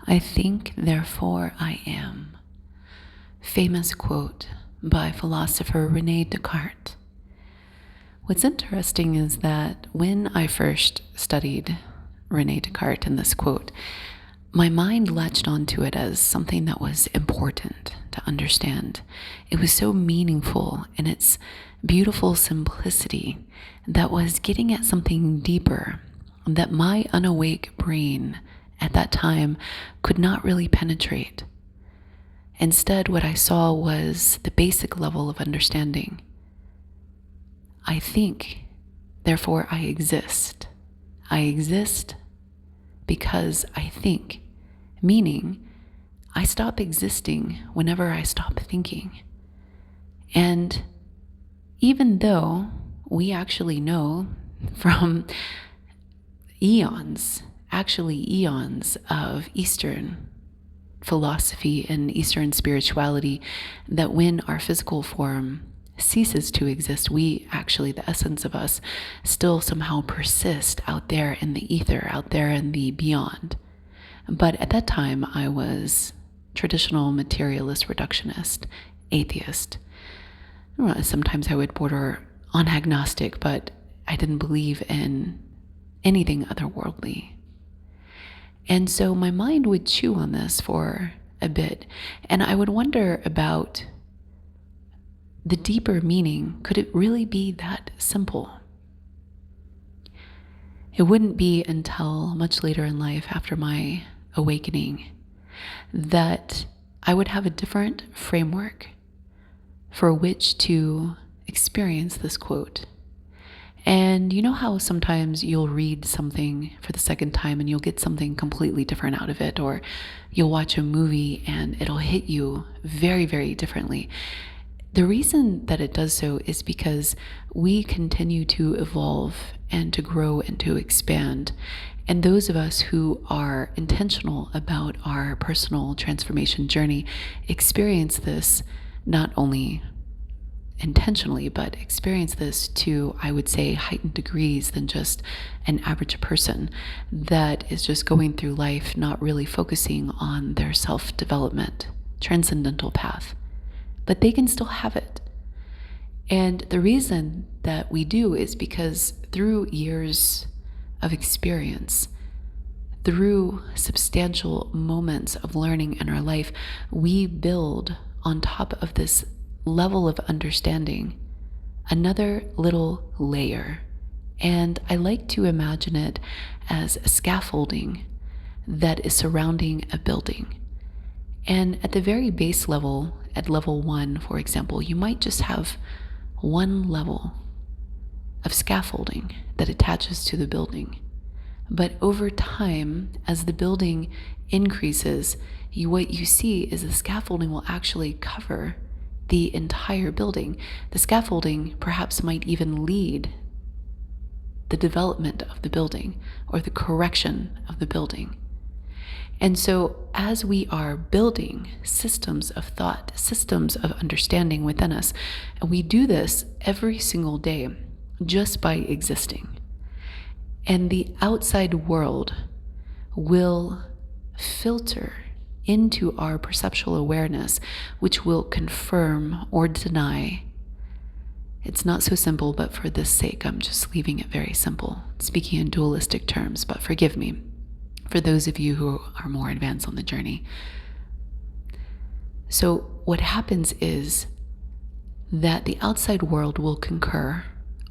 I think, therefore I am. Famous quote by philosopher René Descartes. What's interesting is that when I first studied René Descartes and this quote, my mind latched onto it as something that was important to understand. It was so meaningful in its beautiful simplicity that was getting at something deeper that my unawake brain at that time could not really penetrate. Instead, what I saw was the basic level of understanding. I think, therefore I exist. I exist because I think, meaning I stop existing whenever I stop thinking. And even though we actually know from eons of Eastern philosophy and Eastern spirituality, that when our physical form ceases to exist, we actually, the essence of us, still somehow persist out there in the ether, out there in the beyond. But at that time, I was traditional materialist reductionist, atheist. Sometimes I would border on agnostic, but I didn't believe in anything otherworldly. And so my mind would chew on this for a bit, and I would wonder about the deeper meaning. Could it really be that simple? It wouldn't be until much later in life, after my awakening, that I would have a different framework for which to experience this quote. And you know how sometimes you'll read something for the second time and you'll get something completely different out of it, or you'll watch a movie and it'll hit you very, very differently. The reason that it does so is because we continue to evolve and to grow and to expand. And those of us who are intentional about our personal transformation journey experience this not only intentionally, but experience this to, I would say, heightened degrees than just an average person that is just going through life not really focusing on their self-development, transcendental path. But they can still have it. And the reason that we do is because through years of experience, through substantial moments of learning in our life, we build on top of this level of understanding another little layer. And I like to imagine it as a scaffolding that is surrounding a building. And at the very base level, at level 1, for example, you might just have one level of scaffolding that attaches to the building. But over time, as the building increases, what you see is the scaffolding will actually cover the entire building. The scaffolding perhaps might even lead the development of the building or the correction of the building. And so as we are building systems of thought, systems of understanding within us, and we do this every single day just by existing, and the outside world will filter into our perceptual awareness, which will confirm or deny. It's not so simple, but for this sake, I'm just leaving it very simple, speaking in dualistic terms, but forgive me for those of you who are more advanced on the journey. So what happens is that the outside world will concur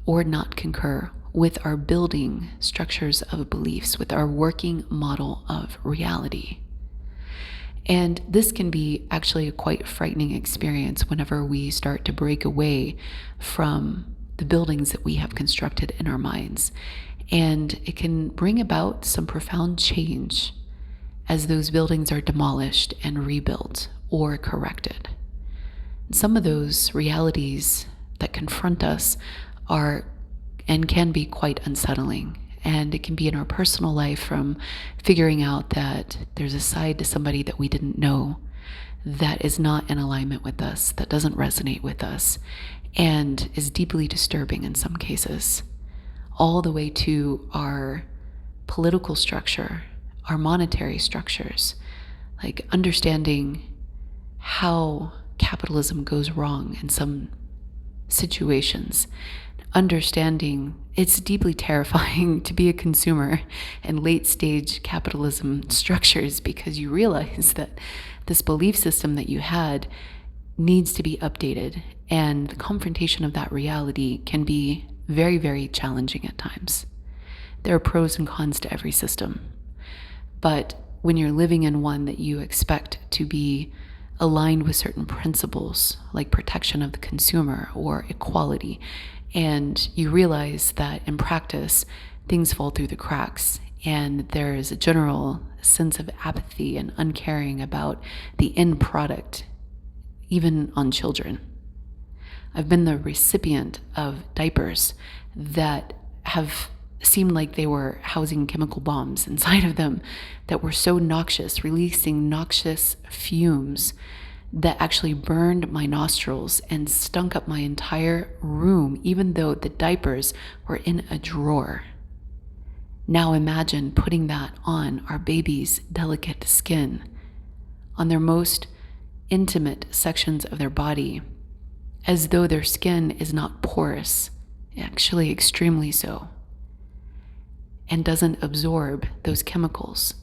or not concur with our building structures of beliefs, with our working model of reality. And this can be actually a quite frightening experience whenever we start to break away from the buildings that we have constructed in our minds. And it can bring about some profound change as those buildings are demolished and rebuilt or corrected. Some of those realities that confront us are and can be quite unsettling. And it can be in our personal life, from figuring out that there's a side to somebody that we didn't know that is not in alignment with us, that doesn't resonate with us, and is deeply disturbing in some cases, all the way to our political structure, our monetary structures, like understanding how capitalism goes wrong in some situations, understanding it's deeply terrifying to be a consumer in late stage capitalism structures, because you realize that this belief system that you had needs to be updated, and the confrontation of that reality can be very, very challenging at times. There are pros and cons to every system, but when you're living in one that you expect to be aligned with certain principles like protection of the consumer or equality, and you realize that in practice things fall through the cracks and there is a general sense of apathy and uncaring about the end product, even on children. I've been the recipient of diapers that have seemed like they were housing chemical bombs inside of them that were so noxious, releasing noxious fumes that actually burned my nostrils and stunk up my entire room, even though the diapers were in a drawer. Now imagine putting that on our baby's delicate skin, on their most intimate sections of their body, as though their skin is not porous, actually extremely so, and doesn't absorb those chemicals.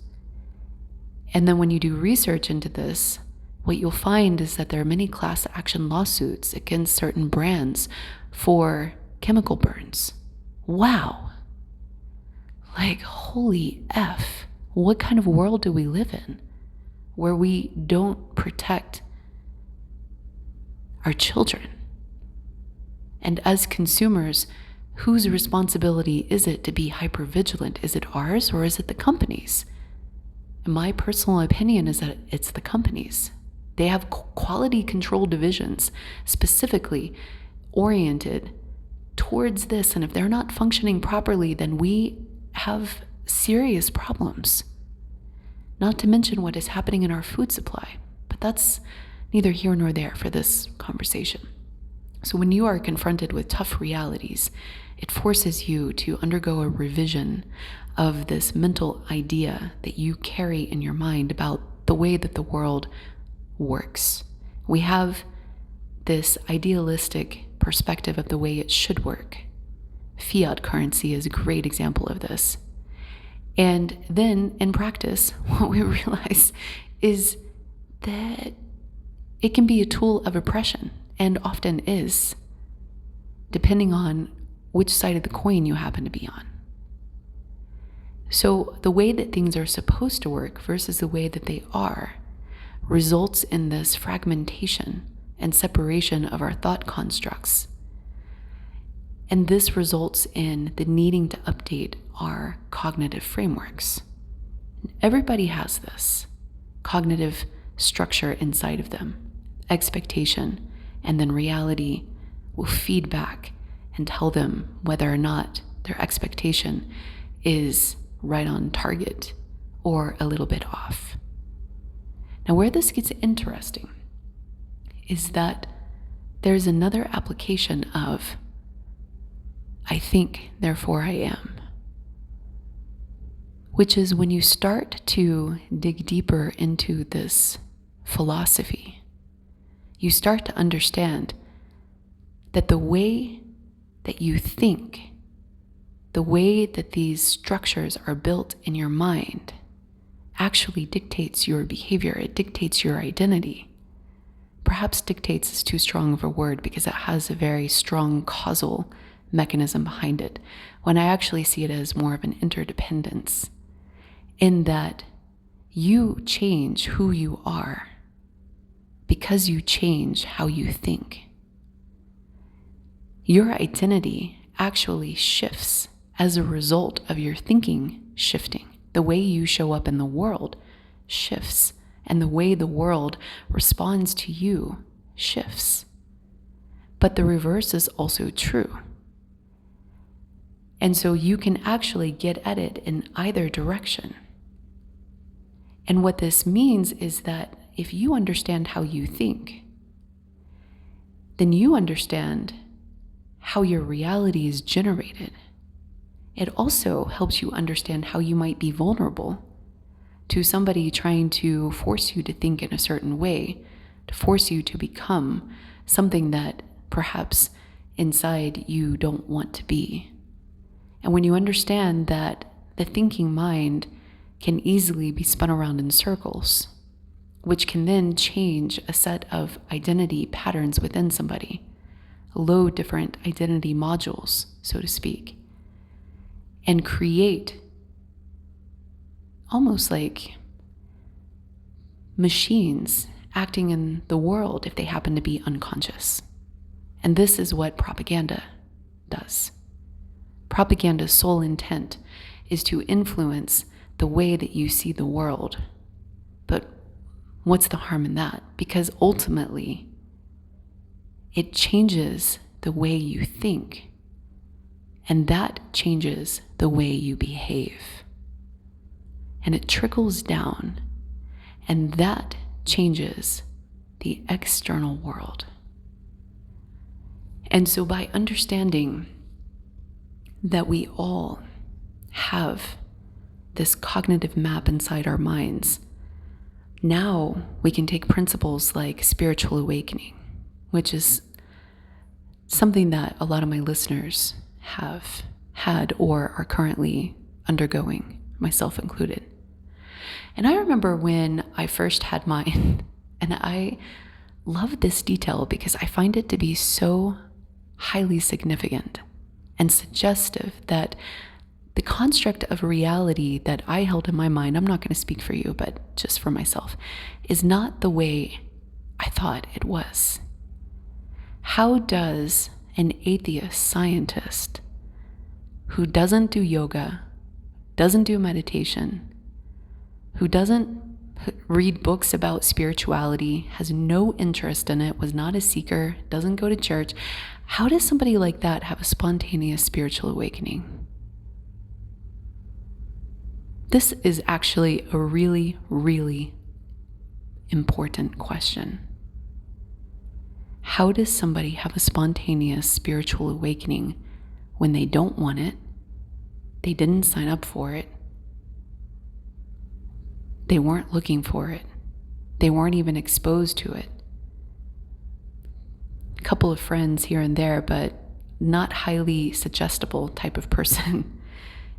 And then when you do research into this, what you'll find is that there are many class action lawsuits against certain brands for chemical burns. Wow. Like, holy F, what kind of world do we live in where we don't protect our children? And as consumers, whose responsibility is it to be hypervigilant? Is it ours or is it the companies? And my personal opinion is that it's the companies. They have quality control divisions specifically oriented towards this. And if they're not functioning properly, then we have serious problems. Not to mention what is happening in our food supply. But that's neither here nor there for this conversation. So when you are confronted with tough realities, it forces you to undergo a revision of this mental idea that you carry in your mind about the way that the world works. We have this idealistic perspective of the way it should work. Fiat currency is a great example of this. And then in practice, what we realize is that it can be a tool of oppression, and often is, depending on which side of the coin you happen to be on. So the way that things are supposed to work versus the way that they are results in this fragmentation and separation of our thought constructs. And this results in the needing to update our cognitive frameworks. Everybody has this cognitive structure inside of them, expectation, and then reality will feed back and tell them whether or not their expectation is right on target or a little bit off. Now, where this gets interesting is that there's another application of I think, therefore I am, which is when you start to dig deeper into this philosophy, you start to understand that the way that you think, the way that these structures are built in your mind, actually dictates your behavior. It dictates your identity. Perhaps dictates is too strong of a word because it has a very strong causal mechanism behind it, when I actually see it as more of an interdependence, in that you change who you are because you change how you think. Your identity actually shifts as a result of your thinking shifting. The way you show up in the world shifts, and the way the world responds to you shifts. But the reverse is also true. And so you can actually get at it in either direction. And what this means is that if you understand how you think, then you understand how your reality is generated. It also helps you understand how you might be vulnerable to somebody trying to force you to think in a certain way, to force you to become something that perhaps inside you don't want to be. And when you understand that the thinking mind can easily be spun around in circles, which can then change a set of identity patterns within somebody, load different identity modules, so to speak, and create almost like machines acting in the world if they happen to be unconscious. And this is what propaganda does. Propaganda's sole intent is to influence the way that you see the world. But what's the harm in that? Because ultimately, it changes the way you think, and that changes the way you behave. And it trickles down, and that changes the external world. And so by understanding that we all have this cognitive map inside our minds, now we can take principles like spiritual awakening, which is something that a lot of my listeners have had or are currently undergoing, myself included. And I remember when I first had mine, and I love this detail because I find it to be so highly significant and suggestive that the construct of reality that I held in my mind, I'm not going to speak for you, but just for myself, is not the way I thought it was. How does an atheist scientist who doesn't do yoga, doesn't do meditation, who doesn't read books about spirituality, has no interest in it, was not a seeker, doesn't go to church, how does somebody like that have a spontaneous spiritual awakening? This is actually a really, really important question. How does somebody have a spontaneous spiritual awakening when they don't want it? They didn't sign up for it. They weren't looking for it. They weren't even exposed to it. A couple of friends here and there, but not highly suggestible type of person.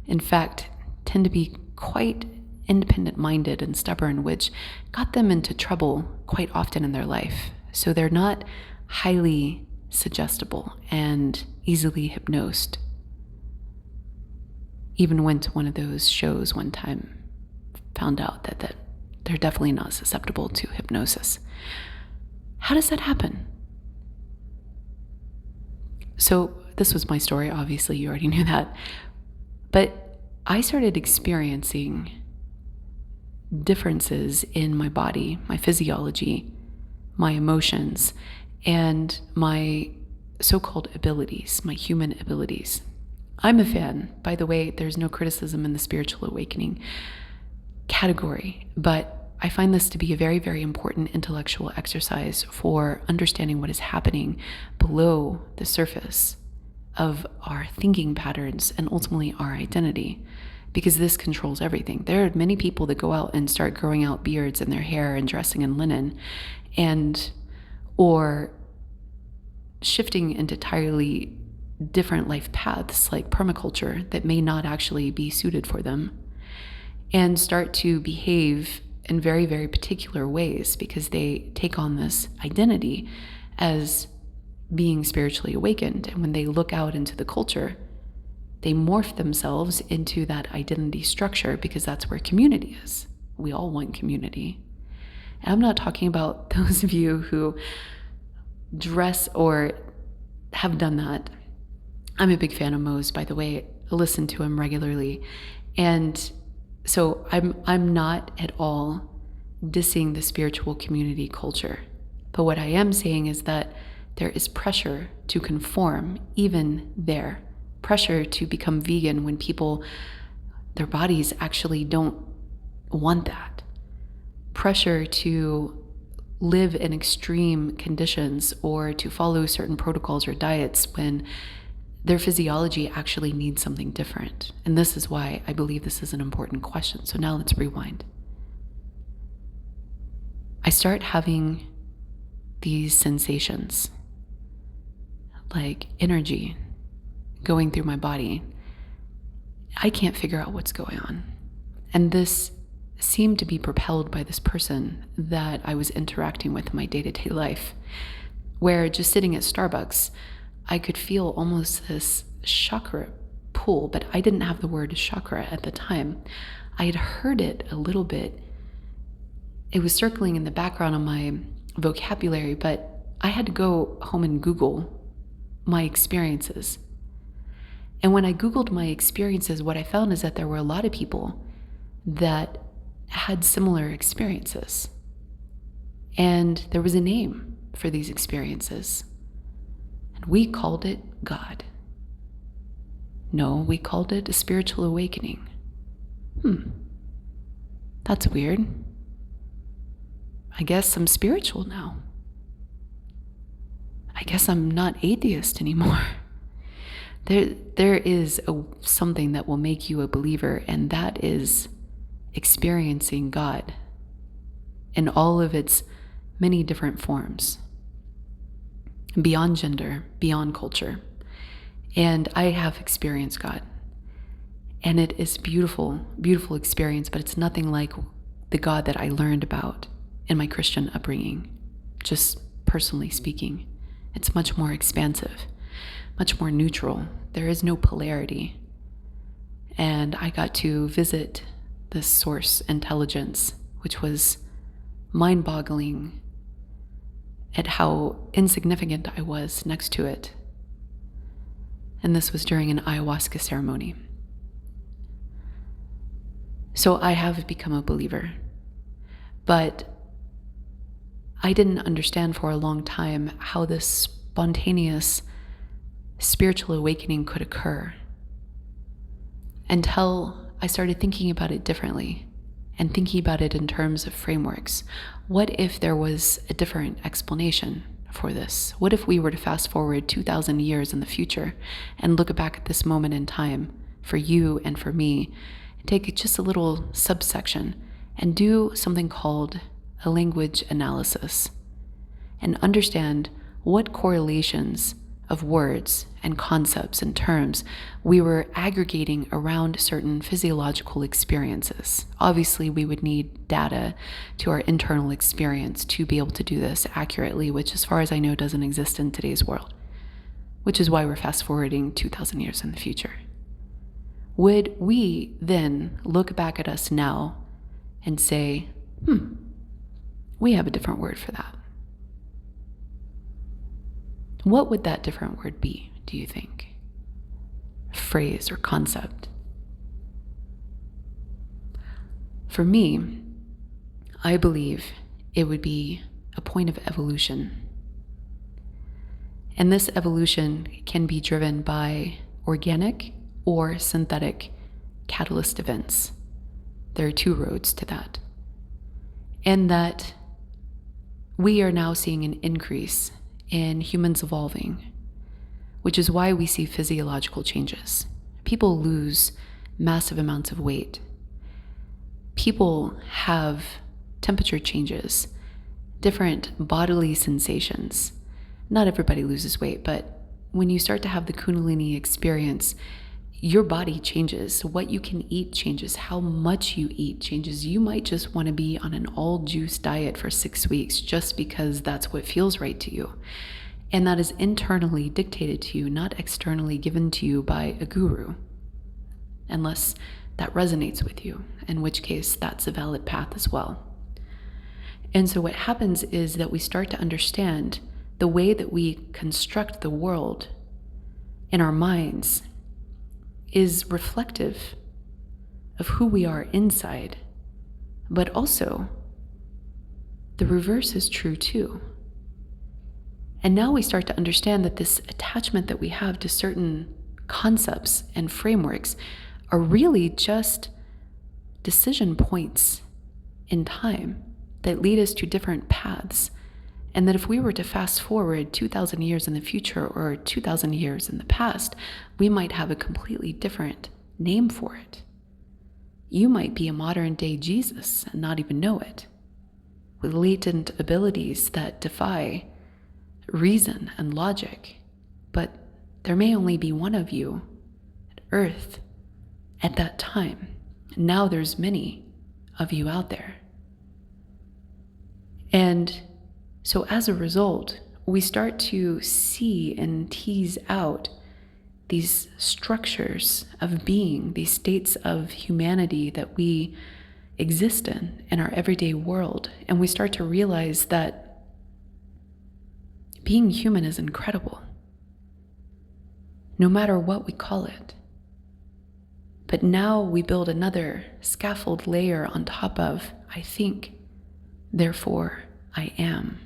In fact, tend to be quite independent-minded and stubborn, which got them into trouble quite often in their life. So they're not highly suggestible and easily hypnosed. Even went to one of those shows one time, found out that they're definitely not susceptible to hypnosis. How does that happen? So this was my story, obviously you already knew that, but I started experiencing differences in my body, my physiology, my emotions, and my so-called abilities, my human abilities. I'm a fan, by the way, there's no criticism in the spiritual awakening category, but I find this to be a very, very important intellectual exercise for understanding what is happening below the surface of our thinking patterns and ultimately our identity, because this controls everything. There are many people that go out and start growing out beards in their hair and dressing in linen, or shifting into entirely different life paths like permaculture that may not actually be suited for them, and start to behave in very, very particular ways because they take on this identity as being spiritually awakened. And when they look out into the culture, they morph themselves into that identity structure because that's where community is. We all want community. And I'm not talking about those of you who dress or have done that. I'm a big fan of Mo's, by the way. I listen to him regularly. And so I'm not at all dissing the spiritual community culture. But what I am saying is that there is pressure to conform even there. Pressure to become vegan when people, their bodies actually don't want that. Pressure to live in extreme conditions or to follow certain protocols or diets when their physiology actually needs something different. And this is why I believe this is an important question. So now let's rewind. start having these sensations, like energy going through my body. I can't figure out what's going on. And this seemed to be propelled by this person that I was interacting with in my day-to-day life, where just sitting at Starbucks, I could feel almost this chakra pull, but I didn't have the word chakra at the time. I had heard it a little bit. It was circling in the background of my vocabulary, but I had to go home and Google my experiences. And when I Googled my experiences, what I found is that there were a lot of people that had similar experiences. And there was a name for these experiences. And we called it God. No, we called it a spiritual awakening. That's weird. I guess I'm spiritual now. I guess I'm not atheist anymore. There is something that will make you a believer, and that is experiencing God in all of its many different forms, beyond gender, beyond culture. And I have experienced God. And it is beautiful, beautiful experience, but it's nothing like the God that I learned about in my Christian upbringing, just personally speaking. It's much more expansive, much more neutral. There is no polarity. And I got to visit this source intelligence, which was mind-boggling at how insignificant I was next to it. And this was during an ayahuasca ceremony. So I have become a believer, but I didn't understand for a long time how this spontaneous spiritual awakening could occur until I started thinking about it differently and thinking about it in terms of frameworks. What if there was a different explanation for this? What if we were to fast forward 2,000 years in the future and look back at this moment in time for you and for me, and take just a little subsection and do something called a language analysis and understand what correlations of words and concepts and terms we were aggregating around certain physiological experiences. Obviously, we would need data to our internal experience to be able to do this accurately, which as far as I know doesn't exist in today's world, which is why we're fast forwarding 2,000 years in the future. Would we then look back at us now and say, we have a different word for that? What would that different word be, do you think? Phrase or concept? For me, I believe it would be a point of evolution. And this evolution can be driven by organic or synthetic catalyst events. There are two roads to that. And that we are now seeing an increase in humans evolving, which is why we see physiological changes. People lose massive amounts of weight. People have temperature changes, different bodily sensations. Not everybody loses weight, but when you start to have the Kundalini experience, your body changes. What you can eat changes. How much you eat changes. You might just want to be on an all juice diet for 6 weeks just because that's what feels right to you. And that is internally dictated to you, not externally given to you by a guru, unless that resonates with you, in which case that's a valid path as well. And so what happens is that we start to understand the way that we construct the world in our minds is reflective of who we are inside, but also the reverse is true too. And now we start to understand that this attachment that we have to certain concepts and frameworks are really just decision points in time that lead us to different paths. And that if we were to fast forward 2,000 years in the future or 2,000 years in the past, we might have a completely different name for it. You might be a modern day Jesus and not even know it, with latent abilities that defy reason and logic, but there may only be one of you at Earth at that time. Now there's many of you out there. And so as a result, we start to see and tease out these structures of being, these states of humanity that we exist in our everyday world. And we start to realize that being human is incredible, no matter what we call it. But now we build another scaffold layer on top of I think, therefore I am.